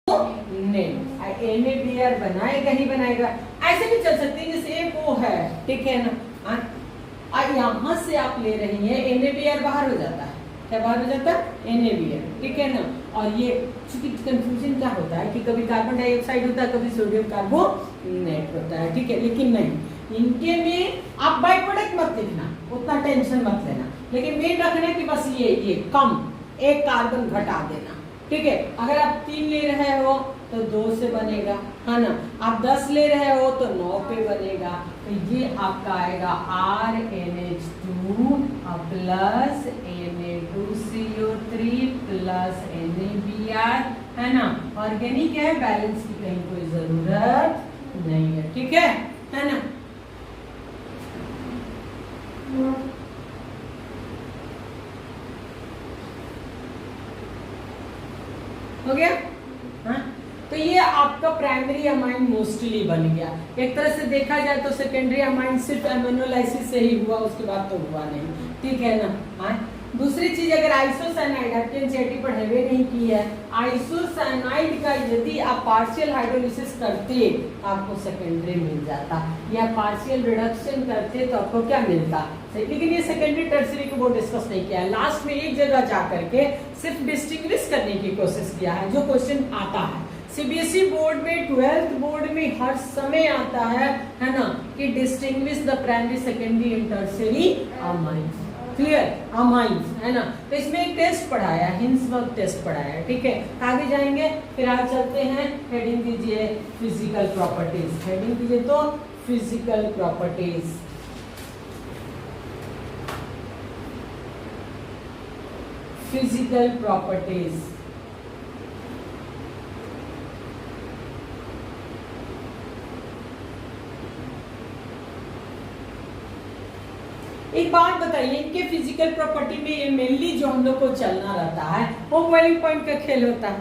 NaBr बनाएगा ही बनाएगा। ऐसे भी चल सकते हैं जैसे एक वो है, ठीक है ना, यहाँ से आप ले रही हैं NaBr बाहर हो जाता है, क्या बाहर हो जाता है NaBr, ठीक है ना। और ये चूंकि कंफ्यूजन क्या होता है कि कभी कार्बन डाइऑक्साइड होता है, कभी सोडियम कार्बोनेट होता है, ठीक है, लेकिन नहीं, इनके में आप बाई प्रोडक्ट मत लिखना, उतना टेंशन मत लेना, लेकिन मेन रखना कि बस ये कम एक कार्बन घटा देना, ठीक है। अगर आप 3 ले रहे हो तो 2 से बनेगा, है ना, आप 10 ले रहे हो तो 9 पे बनेगा, तो ये आपका आएगा RNH2 plus Na2CO3 plus NaBr, है ना। ऑर्गेनिक है, बैलेंस की कहीं कोई जरूरत नहीं है, ठीक है ना। हो गया, हाँ। तो ये आपका प्राइमरी अमाइन मोस्टली बन गया। एक तरह से देखा जाए तो सेकेंडरी अमाइन सिर्फ एमिनोलाइसिस से ही हुआ, उसके बाद तो हुआ नहीं, ठीक है ना, हाँ। दूसरी चीज, अगर आइसोसाइनाइड, आपने एनसीईआरटी पढ़े हुए नहीं की है, आइसोसाइनाइड का यदि आप पार्शियल हाइड्रोलिसिस करते आपको सेकेंडरी मिल जाता, या पार्शियल रिडक्शन करते तो आपको क्या मिलता, लेकिन ये सेकेंडरी टर्सरी को वो डिस्कस नहीं किया है। लास्ट में एक जगह जा करके सिर्फ डिस्टिंग्विश करने की कोशिश किया है, जो क्वेश्चन आता है सीबीएसई बोर्ड में, 12th बोर्ड में हर समय आता है ना, कि distinguish the primary, secondary and tertiary amines, clear, amines, है ना। तो इसमें एक टेस्ट पढ़ाया, हिंसबर्ग टेस्ट पढ़ाया, ठीक है। आगे जाएंगे, फिर आज चलते हैं, हेडिंग दीजिए फिजिकल प्रॉपर्टीज, हेडिंग दीजिए तो फिजिकल प्रॉपर्टीज। फिजिकल प्रॉपर्टीज, एक बात बताइए, इनके फिजिकल प्रॉपर्टी में मेनली जो हम लोग को चलना रहता है वो बॉइलिंग पॉइंट का खेल होता है,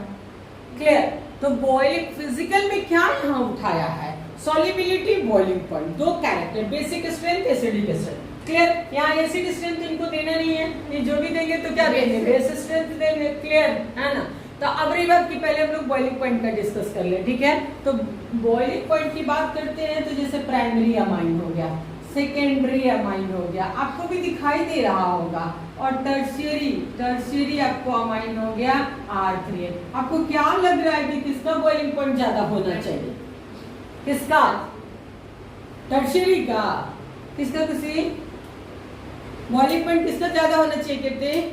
क्लियर। तो बॉइलिंग फिजिकल में क्या यहाँ उठाया है, solubility, boiling point, 2 character, basic strength, acidic strength, clear. यहाँ एसिड स्ट्रेंथ इनको देना नहीं है, ये जो भी देंगे तो क्या देंगे, बेस स्ट्रेंथ देंगे, क्लियर, है ना। तो अब रही बात कि पहले हम लोग बॉइलिंग पॉइंट का डिस्कस कर ले, ठीक है। तो बॉइलिंग पॉइंट की बात करते हैं तो जैसे प्राइमरी अमाइन हो गया, सेकेंडरी अमाइन हो गया, आपको भी दिखाई दे रहा होगा, और टर्शियरी आपको अमाइन हो गया R3। आपको क्या लग रहा है कि किसका बॉइलिंग पॉइंट ज्यादा होना चाहिए, किसका, टर्शियरी का, किसका, किसी बॉइलिंग पॉइंट किसका ज्यादा होना चाहिए, कहते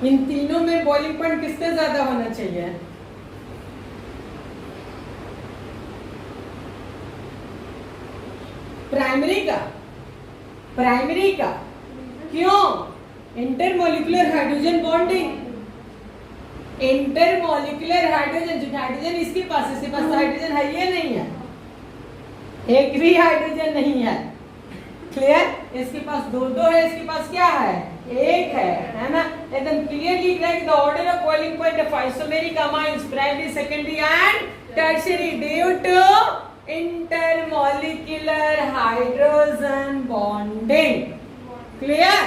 इन तीनों में बॉइलिंग पॉइंट किसका ज्यादा होना चाहिए, प्राइमरी का, क्यों, intermolecular hydrogen bonding, intermolecular hydrogen, जो हाइड्रोजन इसके पास हाइड्रोजन है, ये नहीं है, एक भी हाइड्रोजन नहीं है, क्लियर। इसके पास 2 है, इसके पास क्या है, 1 है ना। एकदम क्लियर लिख रहा है the order of boiling point of isomeric amines, primary, secondary and tertiary due to intermolecular hydrogen bonding, clear,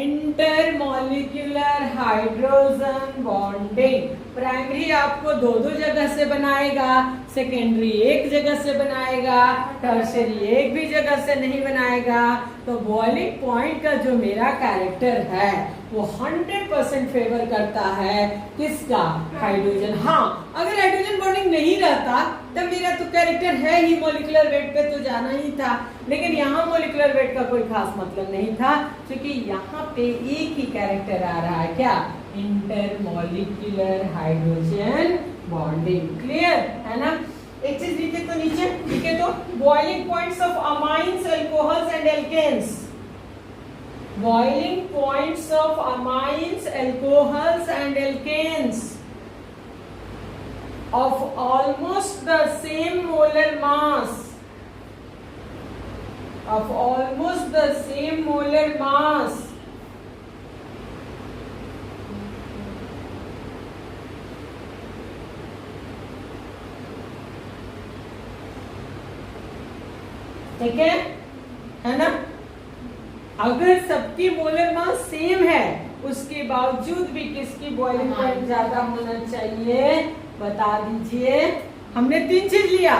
intermolecular hydrogen bonding. Primary आपको 2 जगह से बनाएगा, सेकेंडरी 1 जगह से बनाएगा, टर्शियरी 1 भी जगह से नहीं बनाएगा। तो बॉइलिंग पॉइंट का जो मेरा कैरेक्टर है वो 100% फेवर करता है किसका, हाइड्रोजन। हाँ, अगर हाइड्रोजन बॉन्डिंग नहीं रहता तब मेरा तो कैरेक्टर है ही, मॉलिक्यूलर वेट पे तो जाना ही था, लेकिन यहाँ मॉलिक्यूलर वेट का कोई खास मतलब नहीं था, क्योंकि यहाँ पे एक ही कैरेक्टर आ रहा है, क्या, इंटरमॉलिक्यूलर हाइड्रोजन बॉन्डिंग, क्लियर, है ना। एक चीज लिखे तो नीचे लिखे तो boiling points of amines, alcohols and alkenes, boiling points of amines, alcohols and alkanes of almost the same molar mass, of almost the same molar mass, ठीक है ना। अगर सबकी मोलर मास सेम है उसके बावजूद भी किसकी बॉइलिंग पॉइंट ज्यादा होना चाहिए, बता दीजिए। हमने 3 चीज लिया,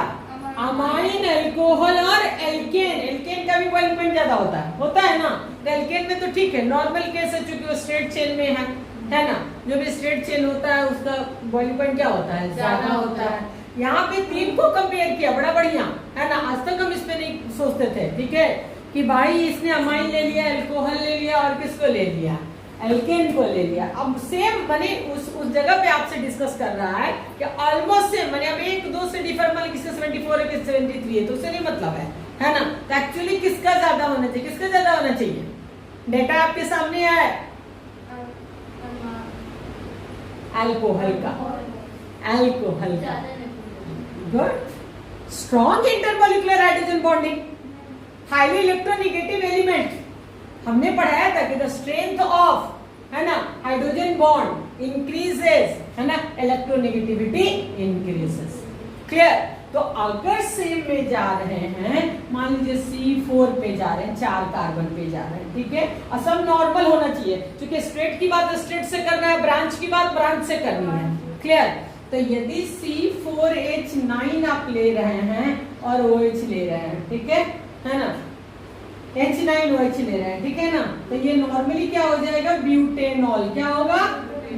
अमाइन, अल्कोहल और एल्केन। एल्केन का भी बॉइलिंग पॉइंट ज्यादा होता है ना। तो एल्केन में तो ठीक है, नॉर्मल केस है चूंकि वो स्ट्रेट चेन में है ना। जो भी स्ट्रेट चेन होता है उसका बॉइलिंग पॉइंट क्या होता है, ज्यादा होता है। यहाँ पे 3 को कंपेयर किया, बड़ा बढ़िया है ना। आज तक हम इस पे नहीं सोचते थे, ठीक है, कि भाई इसने अमाइन ले लिया, अल्कोहल ले लिया और किसको ले लिया, एल्केन को ले लिया। अब सेम माने उस जगह पे आपसे डिस्कस कर रहा है कि ऑलमोस्ट सेम, माने अब 1-2 से डिफर, माने किसका 74 है किसका 73 है, तो उससे नहीं मतलब है ना। तो एक्चुअली किसका ज्यादा होना चाहिए, किसका ज्यादा होना चाहिए, डेटा आपके सामने है, अल्कोहल का, अल्कोहल का। Good, strong intermolecular hydrogen bonding, highly electronegative element. हमने पढ़ाया था कि द स्ट्रेंथ ऑफ, है ना, हाइड्रोजन बॉन्ड इंक्रीजेस, है ना, इलेक्ट्रोनेगेटिविटी इंक्रीजेस। क्लियर। तो अगर सेम में जा रहे हैं, मान लीजिए C4 पे जा रहे हैं, 4 कार्बन पे जा रहे हैं, ठीक है, और सब नॉर्मल होना चाहिए, क्योंकि स्ट्रेट की बात स्ट्रेट से करना है, ब्रांच की बात ब्रांच से करनी है। क्लियर। तो यदि C4H9 आप ले रहे हैं और OH ले रहे हैं, ठीक है ना, H9OH ले रहे हैं, ठीक है ना, तो ये नॉर्मली क्या हो जाएगा, ब्यूटेनॉल। क्या होगा,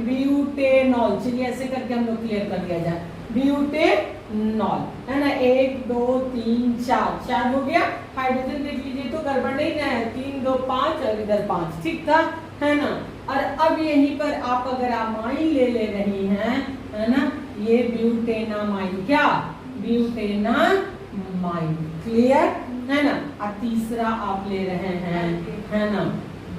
ब्यूटेनॉल। चलिए ऐसे करके हम लोग क्लियर कर दिया जाए, ब्यूटेनॉल, है ना। 1 2 3 4 हो गया। हाइड्रोजन देख लीजिए तो गड़बड़ नहीं ना है, 3 2 5 और इधर 5, ठीक था, है ना। और अब यहीं पर आप अगर अमाइन ले रही हैं, है ना, ये ब्यूटेनामाइन, क्या, ब्यूटेनामाइन। क्लियर, है ना। और तीसरा आप ले रहे हैं, है ना,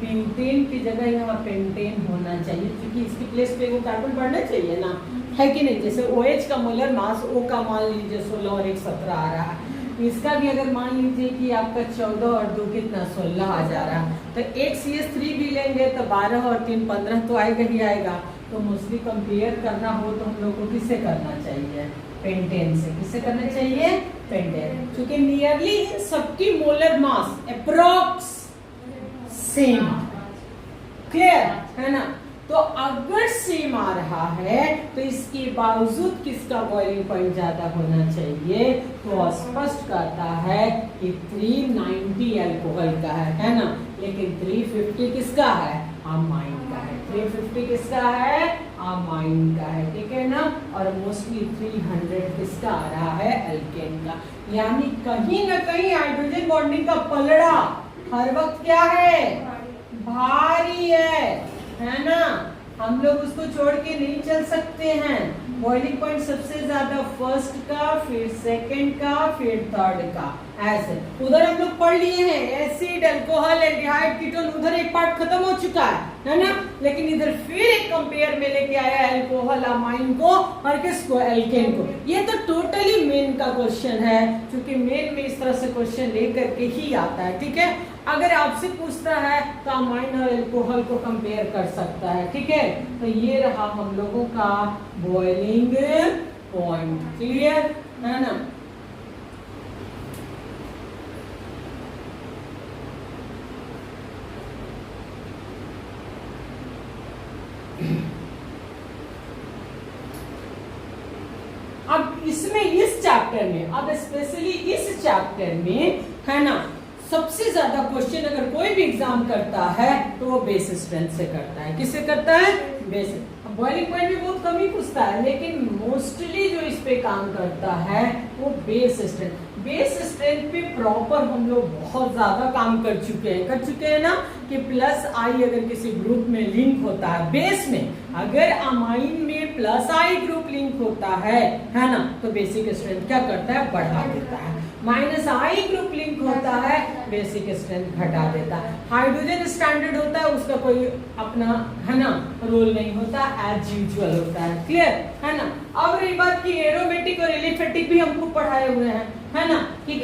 ब्यूटेन की जगह यहाँ पेंटेन होना चाहिए, क्योंकि इसकी प्लेस पे वो कार्बन बढ़ना चाहिए ना, है कि नहीं। जैसे OH का मोलर मास, O का मान लीजिए 16 और 1 17 आ रहा है, इसका भी अगर मान लीजिए कि आपका 14 और 2 कितना 16 आ जा रहा है, तो एक CH3 भी लेंगे तो 12 और 3 15 तो आएगा ही आएगा। तो मोस्टली कंपेयर करना हो तो हम लोग को किससे करना चाहिए, पेंटेन से। किससे करना चाहिए, पेंटेन, क्योंकि नियरली इन सबकी molar mass approx same. Clear, है ना। तो अगर सेम आ रहा है तो इसके बावजूद किसका बॉइलिंग पॉइंट ज्यादा होना चाहिए, तो स्पष्ट करता है कि 390 अल्कोहल का है ना, लेकिन 350 किसका है, अमाइन का है। 350 किसका है, अमाइन का है, ठीक है ना। और मोस्टली 300 किसका आ रहा है, एल्केन का। यानी कहीं ना कहीं हाइड्रोजन बॉन्डिंग का पलड़ा हर वक्त क्या है, भारी है ना। हम लोग उसको छोड़ के नहीं चल सकते हैं। बॉइलिंग पॉइंट सबसे ज्यादा फर्स्ट का, फिर सेकंड का, फिर थर्ड का, ऐसे। उधर हम लोग पढ़ लिए हैं एसिड, अल्कोहल, एल्डिहाइड, कीटोन, उधर एक पार्ट खत्म हो चुका है ना। लेकिन इधर फिर एक कंपेयर में लेके आया अल्कोहल, अमाइन को और किसको, एल्केन को। ये तो टोटली मेन का क्वेश्चन है, क्योंकि मेन में इस तरह से क्वेश्चन लेकर के ही आता है, ठीक है। अगर आपसे पूछता है तो अमाइन और अल्कोहल को कंपेयर कर सकता है, ठीक है। तो ये रहा हम लोगों का बॉइलिंग पॉइंट। क्लियर, है ना। अब इसमें, इस चैप्टर में, अब स्पेशली इस चैप्टर में, है ना, सबसे ज्यादा क्वेश्चन अगर कोई भी एग्जाम करता है तो वो बेस स्ट्रेंथ से करता है। किससे करता है, बेस। बॉइलिंग पॉइंट भी बहुत कम ही पूछता है, लेकिन मोस्टली जो इस पे काम करता है वो बेस स्ट्रेंथ। बेस स्ट्रेंथ पे प्रॉपर हम लोग बहुत ज्यादा काम कर चुके हैं ना, कि प्लस आई अगर किसी ग्रुप में लिंक होता है बेस में, अगर अमाइन में प्लस आई ग्रुप लिंक होता है ना, तो बेसिक स्ट्रेंथ क्या करता है, बढ़ा देता है। माइनस आई ग्रुप लिंक होता है, बेसिक स्ट्रेंथ घटा देता है। हाइड्रोजन स्टैंडर्ड होता है, उसका कोई अपना, है ना, रोल नहीं होता, एज यूजुअल होता है। क्लियर, है ना। अब रही बात की एरोमेटिक और एलिफेटिक भी हमको पढ़ाए हुए हैं, है ना, कि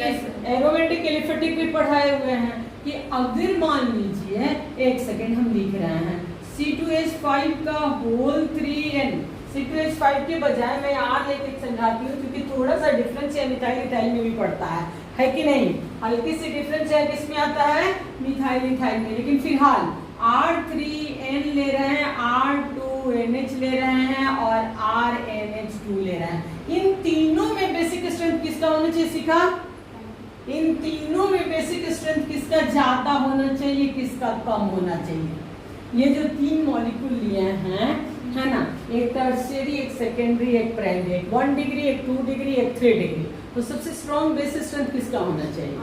एरोमेटिक एलिफेटिक भी पढ़ाए हुए हैं। कि अगर मान लीजिए, एक सेकेंड हम लिख रहे हैं, C2H5 का होल 3N, C2H5 के बजाय मैं R लेके समझाती हूँ, क्योंकि थोड़ा सा डिफरेंस है, मिथाइल में भी पड़ता है कि नहीं। हल्की सी डिफरेंस है, किसमें आता है, मिथाइल में। लेकिन फिलहाल R3N ले किसका होना चाहिए सीखा। इन तीनों में बेसिक स्ट्रेंथ किसका ज्यादा होना चाहिए, किसका कम होना चाहिए। ये जो तीन मॉलिक्यूल लिए हैं है ना, एक टर्शियरी, एक सेकेंडरी, एक प्राइमरी, एक 1 डिग्री, एक 2 डिग्री, एक 3 डिग्री, तो सबसे स्ट्रॉन्ग बेसिक स्ट्रेंथ किसका होना चाहिए।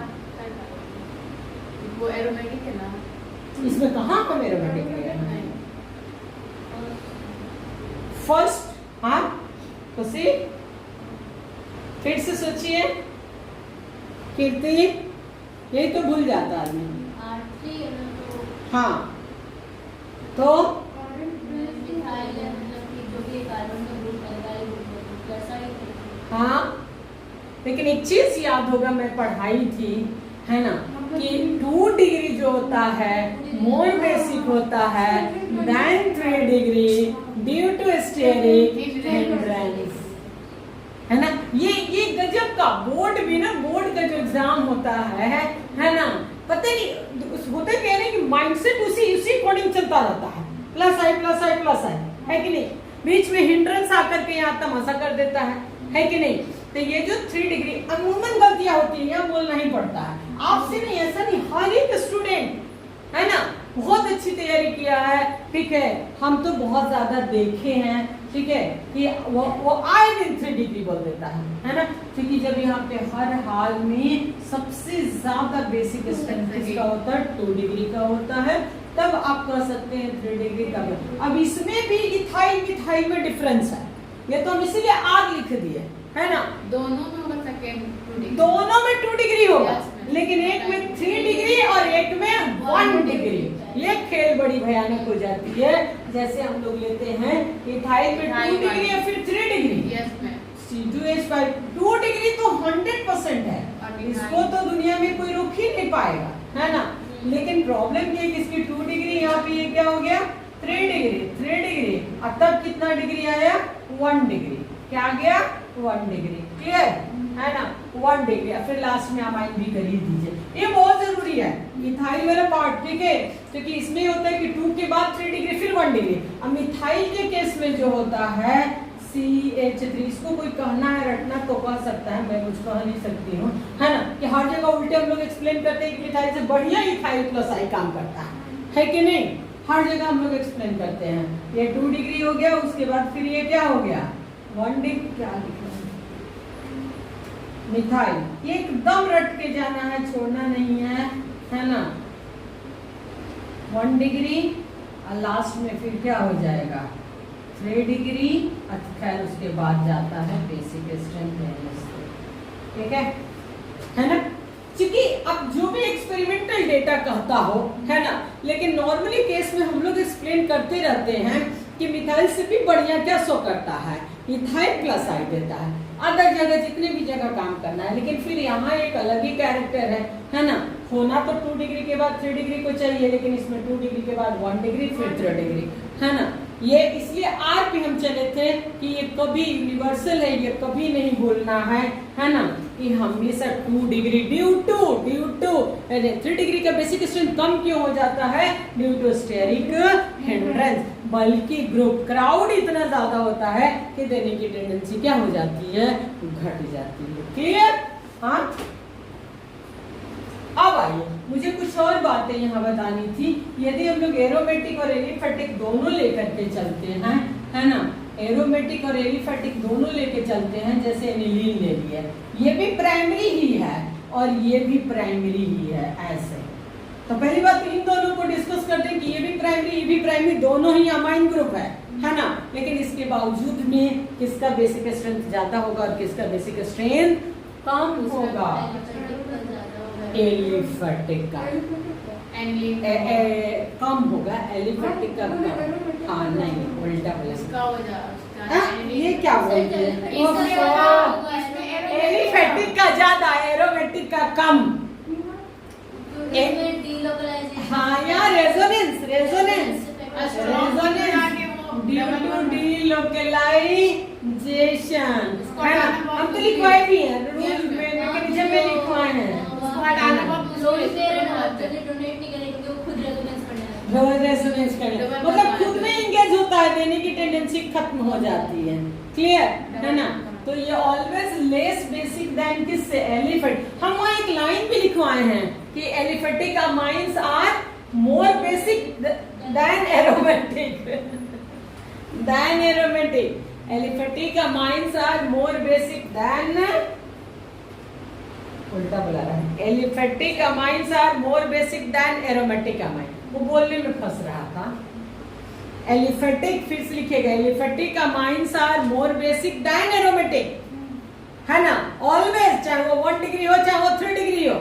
वो एरोमेटिक है ना, इसमें कहाँ का एरोमेटिक है। फर्स्ट हाँ तो सी फिर से सोचिए कीर्ति, यही तो भूल जाता आदमी। हाँ तो हाँ लेकिन एक चीज याद होगा, मैं पढ़ाई थी है ना कि 2 डिग्री जो होता है मोर बेसिक होता है than 3 degree due to steric hindrance, है ना। ये गजब का बोर्ड भी ना, बोर्ड का जो एग्जाम होता है ना, पता नहीं होता क्या है कि माइंडसेट उसी अकॉर्डिंग चलता रहता है, प्लस आई प्लस आई प्लस आई, है कि नहीं। बीच में हिंड्रेंस आकर के यहाँ तमाशा कर देता है कि नहीं। तो ये जो 3 डिग्री अमूमन गलतियां होती है, यहाँ बोलना ही पड़ता है आपसे, नहीं ऐसा नहीं, हर एक स्टूडेंट है ना बहुत अच्छी तैयारी किया है, ठीक है। हम तो बहुत ज्यादा देखे हैं, ठीक है, कि वो आए दिन 3 डिग्री बोल देता है ना, क्योंकि जब यहाँ पे हर हाल में सबसे ज्यादा बेसिक स्ट्रेंथ किसका होता है, 2 डिग्री का होता है, तब आप कह सकते हैं 3 डिग्री तब। अब इसमें भी इथाइल में डिफरेंस है, ये तो हम इसीलिए आग लिख दिए है ना, दोनों में सेकेंड दोनों में 2 डिग्री होगा, लेकिन एक में 3 डिग्री और एक में 1 डिग्री। ये खेल बड़ी भयानक हो जाती है, जैसे हम लोग लेते हैं इथाइल में 2 डिग्री या फिर 3 डिग्री, C2H5 2 डिग्री तो 100% है, इसको तो दुनिया में कोई रोक ही नहीं पाएगा, है ना। लेकिन प्रॉब्लम ये कि इसकी 2 डिग्री, यहाँ पे ये क्या हो गया 3 डिग्री, और तब कितना डिग्री आया 1 डिग्री, क्या गया 1 डिग्री, क्लियर है ना 1 डिग्री। फिर लास्ट में अमाइन भी कर ही दीजिए, ये बहुत जरूरी है मिथाइल वाला पार्ट, ठीक है, क्योंकि इसमें होता है कि 2 के बाद 3 डिग्री फिर 1 डिग्री। अब मिथाइल के केस में जो होता है CH3, इसको कोई कहना है रटना तो कह सकता है, मैं कुछ कह नहीं सकती हूँ, है ना, कि हर जगह उल्टे हम लोग एक्सप्लेन करते हैं कि मिथाइल से बढ़िया इथाइल प्लस आई काम करता है कि नहीं, हर जगह हम लोग एक्सप्लेन करते हैं। ये 2 डिग्री हो गया, उसके बाद फिर ये क्या हो गया 1 डिग्री, क्या लिखा मिथाइल, ये एकदम रट के जाना है, छोड़ना नहीं है ना। 1 डिग्री और लास्ट में फिर क्या हो जाएगा 3 डिग्री, खैर उसके बाद जाता है बेसिक स्ट्रेंथ, ठीक है ना। क्योंकि अब जो भी एक्सपेरिमेंटल डेटा कहता हो, है ना, लेकिन नॉर्मली केस में हम लोग एक्सप्लेन करते रहते हैं कि मिथाइल से भी बढ़िया क्या शो करता है, इथाइल प्लस आई देता है। अदर जगह जितने भी जगह काम करना है, लेकिन फिर यहाँ एक अलग ही कैरेक्टर है ना। होना तो 2 डिग्री के बाद 3 डिग्री को चाहिए, लेकिन इसमें 2 डिग्री के बाद 1 डिग्री फिर 3 डिग्री, है ना। ये इसलिए आर पे हम चले थे कि ये कभी यूनिवर्सल है, ये कभी नहीं भूलना है ना, कि हमेशा 2 डिग्री ड्यू टू 3 डिग्री का बेसिक स्ट्रेंथ कम क्यों हो जाता है, ड्यू टू स्टेरिक हिंड्रेंस, बल्कि ग्रुप क्राउड इतना ज्यादा होता है कि देने की टेंडेंसी क्या हो जाती है, घट जाती है, क्लियर। हाँ अब आइए, मुझे कुछ और बातें यहाँ बतानी थी। यदि हम लोग एरोमेटिक और एलिफेटिक दोनों लेकर के चलते हैं, है ना, एरोमेटिक और एलिफेटिक दोनों लेके चलते हैं, जैसे एनिलीन ले लिया, ये भी प्राइमरी ही है और ये भी प्राइमरी ही है, ऐसे। तो पहली बात इन दोनों को डिस्कस करते हैं कि ये भी प्राइमरी दोनों ही अमाइन ग्रुप है ना, लेकिन इसके बावजूद में किसका बेसिक स्ट्रेंथ ज्यादा होगा और किसका बेसिक स्ट्रेंथ कम होगा, एलिफेटिक का कम होगा, एलिफेटिक का कम। हाँ नहीं उल्टा बोला, ये क्या बोलते हैं, एलिफेटिक का ज्यादा, एरोमेटिक का कम। हाँ यार रेजोनेंस डीलोकलाइजेशन, हम तो लिखवाए भी हैं रूल में, मैकेनिज्म में लिखवाए हैं। रेजोनेंस करने मतलब खुद में इंगेज होता है, देने की टेंडेंसी खत्म हो जाती है, क्लियर है ना। तो ये ऑलवेज लेस बेसिक देन किससे, एलिफेंट। हम वहां एक लाइन भी लिखवाए हैं कि aliphatic amines are more basic than aromatic than aromatic. Aliphatic amines are more basic than, उल्टा बुला रहा है, aliphatic amines are more basic than aromatic amine. वो बोलने में फंस रहा था। एलिफेटिक फिर से लिखिएगा, aliphatic amines are more basic than aromatic, है ना। ऑलवेज, चाहे वो 1 डिग्री हो चाहे वो 3 डिग्री हो,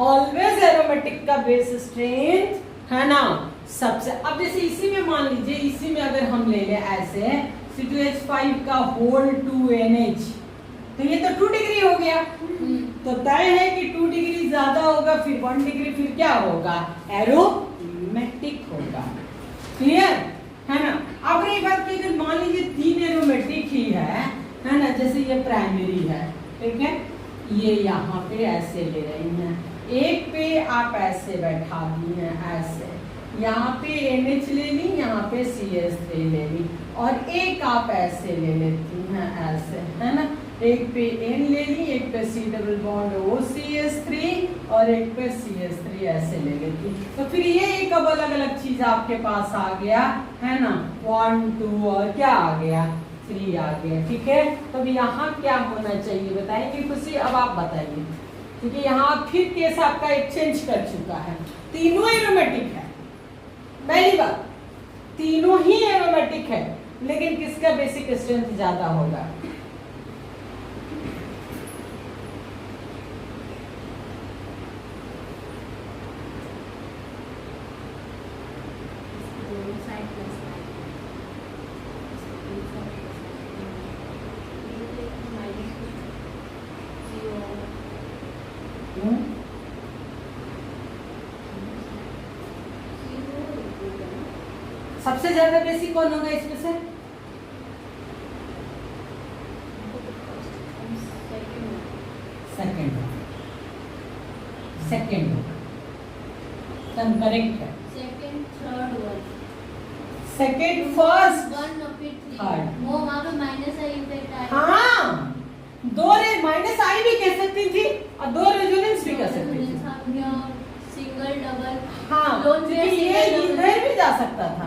ऑलवेज एरोमेटिक का बेस स्ट्रेंथ, है ना, सबसे। अब जैसे इसी में मान लीजिए, इसी में अगर हम ले लें ऐसे C2H5 का होल 2NH, तो ये तो 2 डिग्री हो गया। तो तय है कि 2 डिग्री ज्यादा होगा, फिर 1 डिग्री, फिर क्या होगा, एरोमेटिक होगा। क्लियर है ना। अब रही बात की, अगर मान लीजिए 3 एरोमेटिक ही है ना, जैसे ये प्राइमरी है, ठीक है, ये यहाँ पे ऐसे ले रही हैं, एक पे आप ऐसे बैठा दी हैं, ऐसे यहाँ पे NH ले ली, यहाँ पे CH3 ले ली, और एक आप ऐसे ले लेती हैं, ऐसे, है ना, एक पे N ले ली, एक पे C डबल बॉन्ड OCH3 और एक पे CH3 ऐसे ले लेती। तो फिर ये एक अब अलग अलग चीज आपके पास आ गया, है ना, 1 2 और क्या आ गया, 3 आ गया। ठीक है, तो यहाँ क्या होना चाहिए बताएंगे खुशी, अब आप बताइए, क्योंकि यहाँ फिर केस आपका एक्सचेंज कर चुका है। तीनों एरोमेटिक है, पहली बात, तीनों ही एरोमेटिक है, लेकिन किसका बेसिक स्ट्रेंथ ज्यादा होगा, सबसे ज्यादा बेसिक कौन होगा इसमें से, सेकंड होगा, करेक्ट है। Second, third one, second, first, one और फिर थर्ड। वो वहाँ पे माइनस आई इफेक्ट आया। हाँ, दो रे माइनस आई भी कह सकती थी और दो रेजोनेंस भी कह सकती थी। सिंगल, डबल, हाँ, क्योंकि ये इधर भी जा सकता था,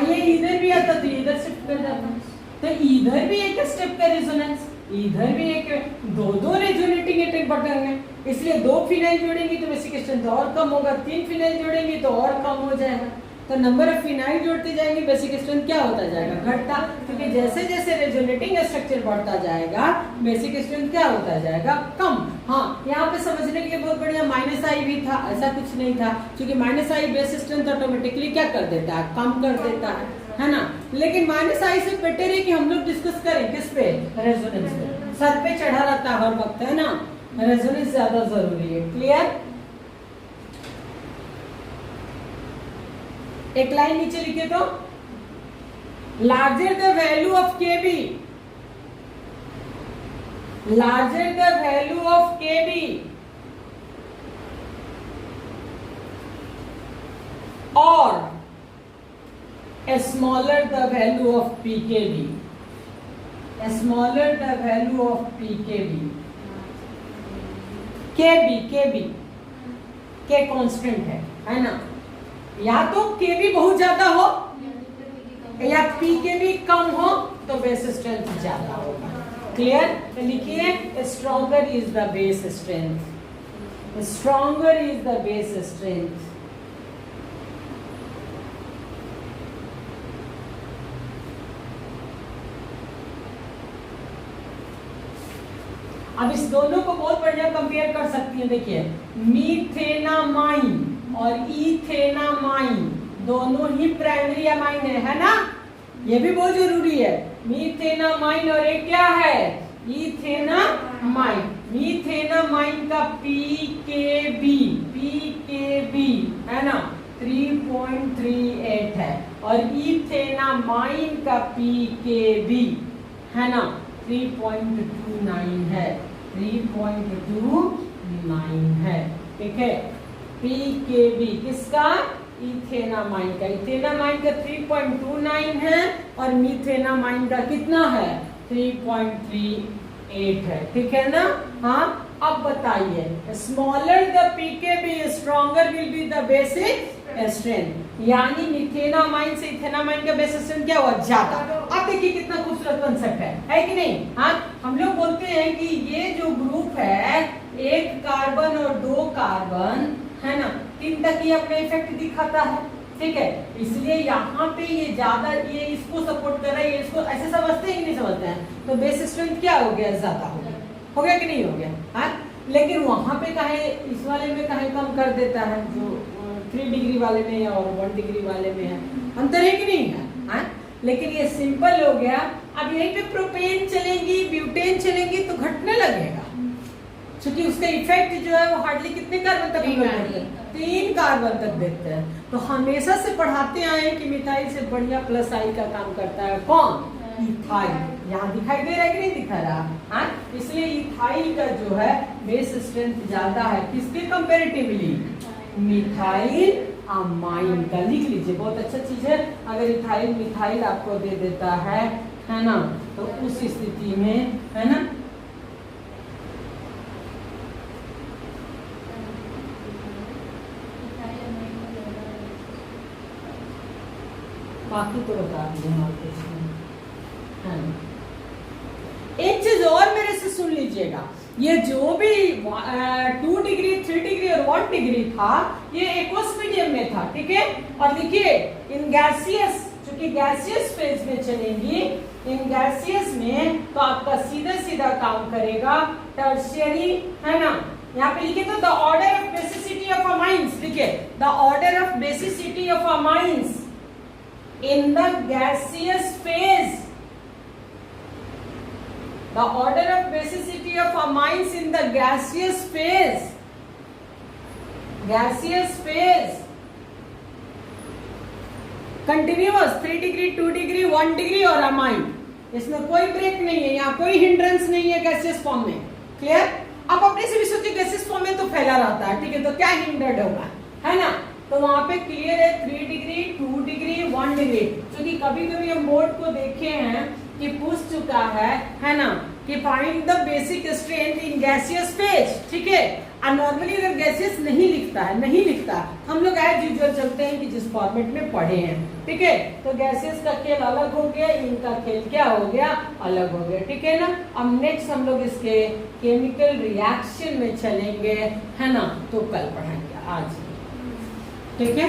ये इधर भी आता तो इधर शिफ्ट कर जाता, तो इधर भी एक स्टेप का रेजोनेंस, इधर भी एक, दो रेजोनेटिंग अटैक बढ़ेंगे, इसलिए 2 फिनाइल जोड़ेंगे तो बेसिक स्ट्रेंथ और कम होगा, 3 फिनाइल जोड़ेंगे तो और कम हो जाएगा। तो नंबर ऑफ फिनाइल जोड़ते जाएंगे, बेसिक स्ट्रेंथ क्या होता जाएगा, घटता, क्योंकि जैसे जैसे रेजोनेटिंग स्ट्रक्चर बढ़ता जाएगा बेसिक स्ट्रेंथ क्या होता जाएगा, कम। हाँ, यहाँ पे समझने के लिए बहुत बढ़िया माइनस आई भी था, ऐसा कुछ नहीं था, क्योंकि माइनस आई बेस स्ट्रेंथ ऑटोमेटिकली क्या कर देता है, कम कर देता है ना। लेकिन माइनस आई से बेटर है कि हम लोग डिस्कस करें किस पे, रेजोनेंस पे, सर पे चढ़ा रहता है हर वक्त, है ना, रेजोनेंस ज्यादा जरूरी है। क्लियर, एक लाइन नीचे लिखे तो, larger the value of KB, larger the value of KB और smaller the value of PKB, smaller the value of PKB, KB K constant है ना, या तो KB बहुत ज्यादा हो या PKB कम हो तो बेस स्ट्रेंथ ज्यादा होगा। क्लियर, तो लिखिए stronger is the base strength, stronger is the base strength. अब इस दोनों को बहुत बढ़िया कंपेयर कर सकती हैं। देखिए, मीथेनामाइन और इथेनामाइन दोनों ही प्राइमरी अमाइन है ना, ये भी बहुत जरूरी है। मीथेनामाइन और एक क्या है, इथेनामाइन। मीथेनामाइन का पीकेबी है ना 3.38 है, और इथेनामाइन का पीकेबी है ना 3.29 है, 3.29 है। ठीक है, पीकेबी किसका, इथेनामाइन का। इथेनामाइन का 3.29 है और मीथेनामाइन का कितना है 3.38 है, ठीक है ना। हाँ, अब बताइए smaller the pKb stronger will be the basic strength, यानी मिथेनामाइन से इथेनामाइन का बेसिक स्ट्रेंथ क्या हुआ, ज्यादा। अब देखिए कितना खूबसूरत कंसेप्ट है कि नहीं। हाँ, हम लोग बोलते हैं कि ये जो ग्रुप है, एक कार्बन और 2 कार्बन है ना, 3 तक ये अपना इफेक्ट दिखाता है, ठीक है। इसलिए यहाँ पे ये ज्यादा, ये इसको सपोर्ट कर रहा है, ये इसको, ऐसे समझते हैं कि नहीं समझते हैं। तो बेस स्ट्रेंथ क्या हो गया, ज्यादा हो गया कि नहीं हो गया। हाँ, लेकिन वहां पे काहे, इस वाले में काहे कम कर देता है, जो 3 डिग्री वाले में है और 1 डिग्री वाले में है, अंतर है कि नहीं है। हाँ, लेकिन ये सिंपल हो गया। अब यहीं पे प्रोपेन चलेंगी, ब्यूटेन चलेंगी तो घटने लगेगा, क्योंकि उसका इफेक्ट जो है वो हार्डली कितने कार्बन तक हम लोग देखते हैं, 3 कार्बन तक देखते हैं। तो हमेशा से पढ़ाते आए हैं कि मिथाइल से बढ़िया प्लस आई का काम करता है कौन, इथाइल। यहाँ दिखाई दे रहा है कि नहीं दिखा रहा। हाँ, इसलिए इथाइल का जो है बेस स्ट्रेंथ ज्यादा है, किसके कंपेरेटिवली, मिथाइल अमाइन का। लिख लीजिए, बहुत अच्छा चीज है। अगर इथाइल मिथाइल आपको दे देता है ना, तो उस स्थिति में है ना, बाकी तो बता दिए। एक चीज और मेरे से सुन लीजिएगा, ये जो भी 2 डिग्री 3 डिग्री और 1 डिग्री था, ये एक्वस मीडियम में था, ठीक है। और देखिए इन गैसियस, चूंकि गैसियस फेज में चलेंगी, इन गैसियस में तो आपका सीधा सीधा काम करेगा टर्शियरी, है ना। यहाँ पे लिखे तो the order of basicity of amines, लिखे the order of basicity of amines in the gaseous phase, the order of basicity of amines in the gaseous phase continuous 3 degree 2 degree 1 degree और amine, इसमें कोई break नहीं है, यहाँ कोई hindrance नहीं है गैसियस फॉर्म में। क्लियर। आप अपने से भी सोचिए गैसियस फॉर्म में तो फैला रहता है, ठीक है, तो क्या हिंड्रेड होगा, है ना। तो वहां पे क्लियर है 3 डिग्री 2 डिग्री 1 डिग्री, क्योंकि कभी कभी हम बोर्ड को देखे हैं कि पूछ चुका है ना, कि find the basic strength in gaseous phase, ठीक है। और नॉर्मली अगर गैसियस नहीं लिखता, हम लोग एज यूजुअल चलते हैं कि जिस फॉर्मेट में पढ़े हैं, ठीक है। तो गैसियस का खेल अलग हो गया, इनका खेल क्या हो गया, अलग हो गया, ठीक है ना। अब नेक्स्ट हम लोग इसके केमिकल रिएक्शन में चलेंगे, है ना, तो कल पढ़ाएंगे, आज ठीक है।